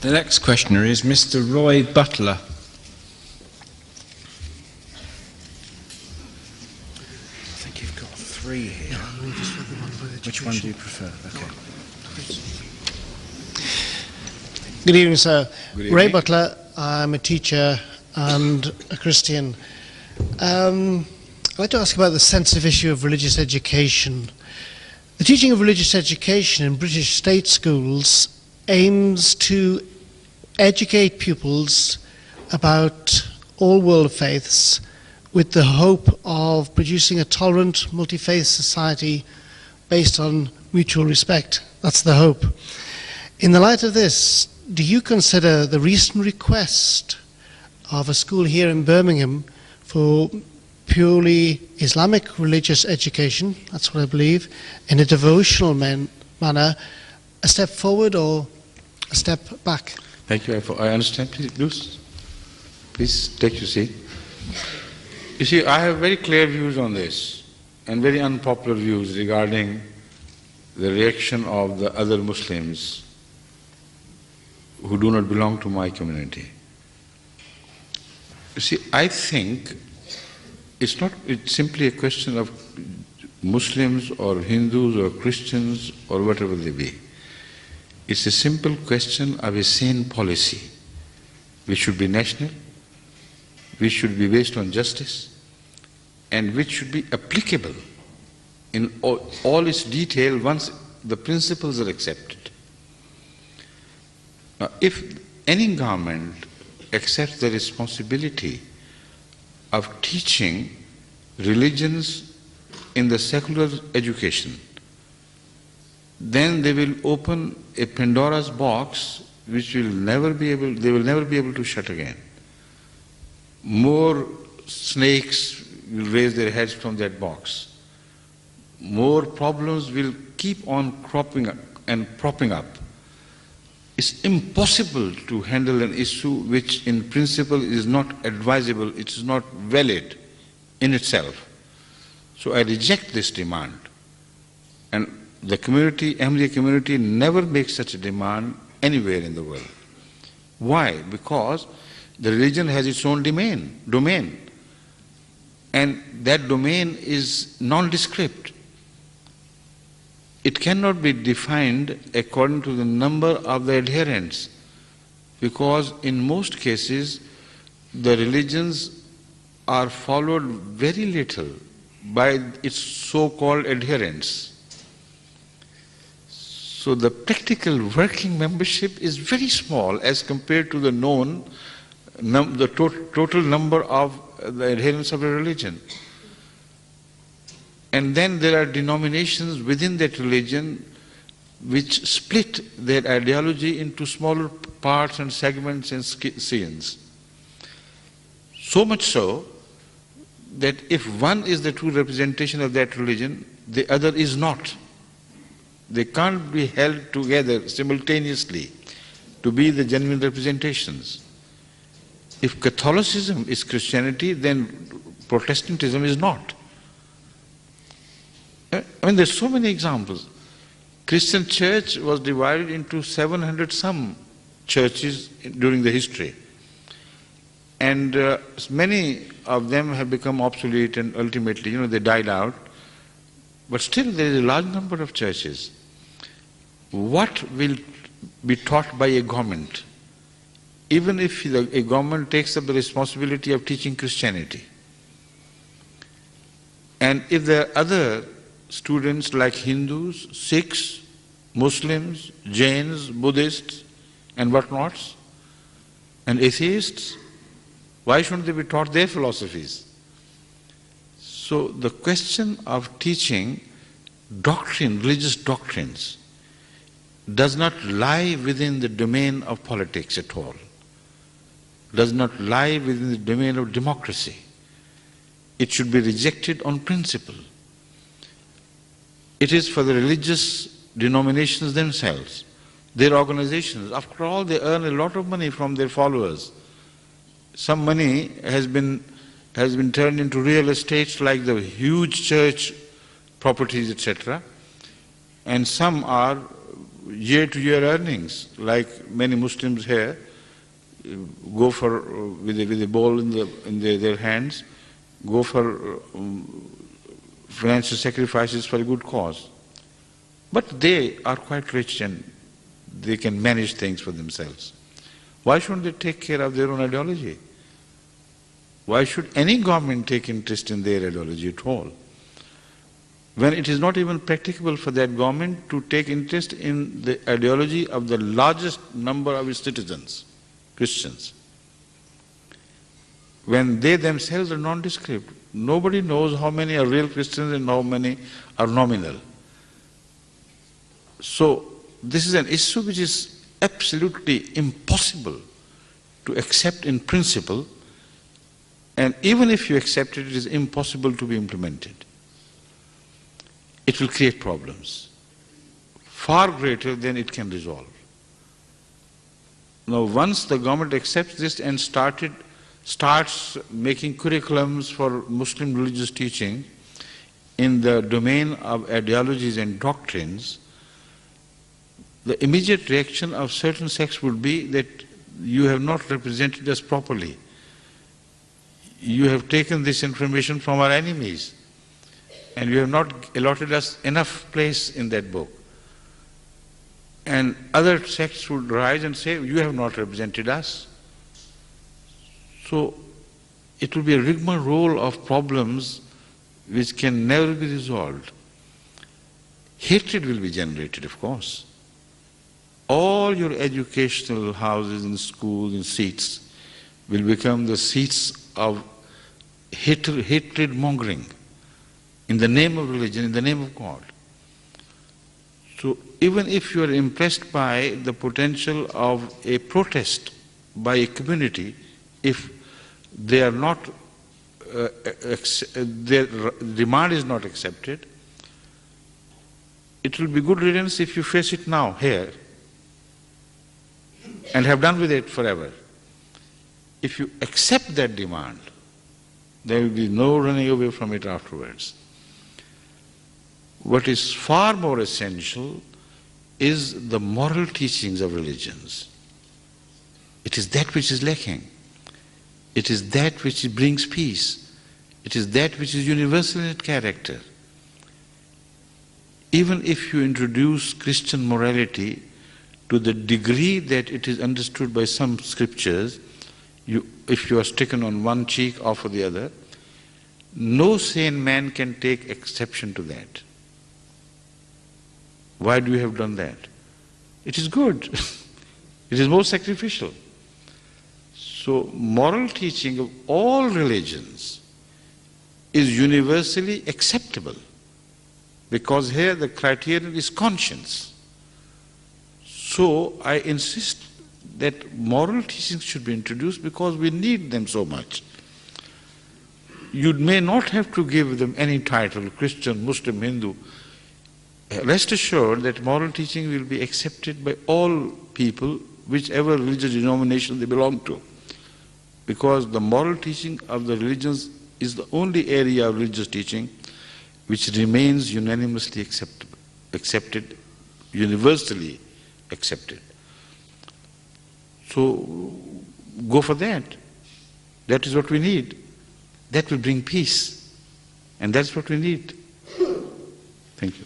The next questioner is Mr. Roy Butler. I think you've got three here. Which one do you prefer? Okay. Good evening, sir. Good evening. Ray Butler. I'm a teacher and a Christian. I'd like to ask about the sensitive issue of religious education. The teaching of religious education in British state schools aims to educate pupils about all world faiths with the hope of producing a tolerant, multi-faith society based on mutual respect. That's the hope. In the light of this, do you consider the recent request of a school here in Birmingham for purely Islamic religious education, that's what I believe, in a devotional manner, a step forward or a step back? Thank you. I understand. Please take your seat. You see, I have very clear views on this and very unpopular views regarding the reaction of the other Muslims who do not belong to my community. You see, I think it's simply a question of Muslims or Hindus or Christians or whatever they be. It's a simple question of a sane policy which should be national, which should be based on justice, and which should be applicable in all its detail once the principles are accepted. Now, if any government accepts the responsibility of teaching religions in the secular education, then they will open a Pandora's box which they will never be able to shut again. More snakes will raise their heads from that box. More problems will keep on cropping up and propping up. It's impossible to handle an issue which in principle is not advisable, it is not valid in itself. So I reject this demand. And the community, Ahmadiyya community, never makes such a demand anywhere in the world. Why? Because the religion has its own domain. And that domain is nondescript. It cannot be defined according to the number of the adherents, because in most cases the religions are followed very little by its so-called adherents. So the practical working membership is very small as compared to the known, total number of the adherents of a religion. And then there are denominations within that religion which split their ideology into smaller parts and segments and scenes. So much so that if one is the true representation of that religion, the other is not. They can't be held together simultaneously to be the genuine representations. If Catholicism is Christianity, then Protestantism is not. I mean, there's so many examples. Christian church was divided into 700 some churches during the history. And many of them have become obsolete and ultimately, they died out. But still there is a large number of churches. What will be taught by a government, even if a government takes up the responsibility of teaching Christianity? And if there are other students like Hindus, Sikhs, Muslims, Jains, Buddhists, and whatnots, and atheists, why shouldn't they be taught their philosophies? So the question of teaching doctrine, religious doctrines, does not lie within the domain of politics at all, does not lie within the domain of democracy. It should be rejected on principle. It is for the religious denominations themselves, their organizations. After all, they earn a lot of money from their followers. Some money has been turned into real estates like the huge church properties, etc. And some are year-to-year earnings, like many Muslims here go for, with a ball in their hands, go for financial sacrifices for a good cause. But they are quite rich and they can manage things for themselves. Why shouldn't they take care of their own ideology? Why should any government take interest in their ideology at all, when it is not even practicable for that government to take interest in the ideology of the largest number of its citizens, Christians? When they themselves are nondescript, nobody knows how many are real Christians and how many are nominal. So this is an issue which is absolutely impossible to accept in principle, and even if you accept it, it is impossible to be implemented. It will create problems far greater than it can resolve. Now, once the government accepts this and starts making curriculums for Muslim religious teaching in the domain of ideologies and doctrines, the immediate reaction of certain sects would be that you have not represented us properly. You have taken this information from our enemies, and you have not allotted us enough place in that book. And other sects would rise and say, you have not represented us. So it will be a rigmarole of problems which can never be resolved. Hatred will be generated, of course. All your educational houses and schools and seats will become the seats of hatred mongering in the name of religion, in the name of God. So even if you are impressed by the potential of a protest by a community, if they are not, their demand is not accepted, it will be good riddance if you face it now, here, and have done with it forever. If you accept that demand, there will be no running away from it afterwards. What is far more essential is the moral teachings of religions. It is that which is lacking. It is that which brings peace. It is that which is universal in its character. Even if you introduce Christian morality to the degree that it is understood by some scriptures, if you are stricken on one cheek, offer the other, no sane man can take exception to that. Why do you have done that? It is good. It is more sacrificial. So moral teaching of all religions is universally acceptable, because here the criterion is conscience. So I insist that moral teachings should be introduced because we need them so much. You may not have to give them any title, Christian, Muslim, Hindu. Rest assured that moral teaching will be accepted by all people, whichever religious denomination they belong to. Because the moral teaching of the religions is the only area of religious teaching which remains unanimously accepted, universally accepted. So go for that. That is what we need. That will bring peace. And that's what we need. Thank you.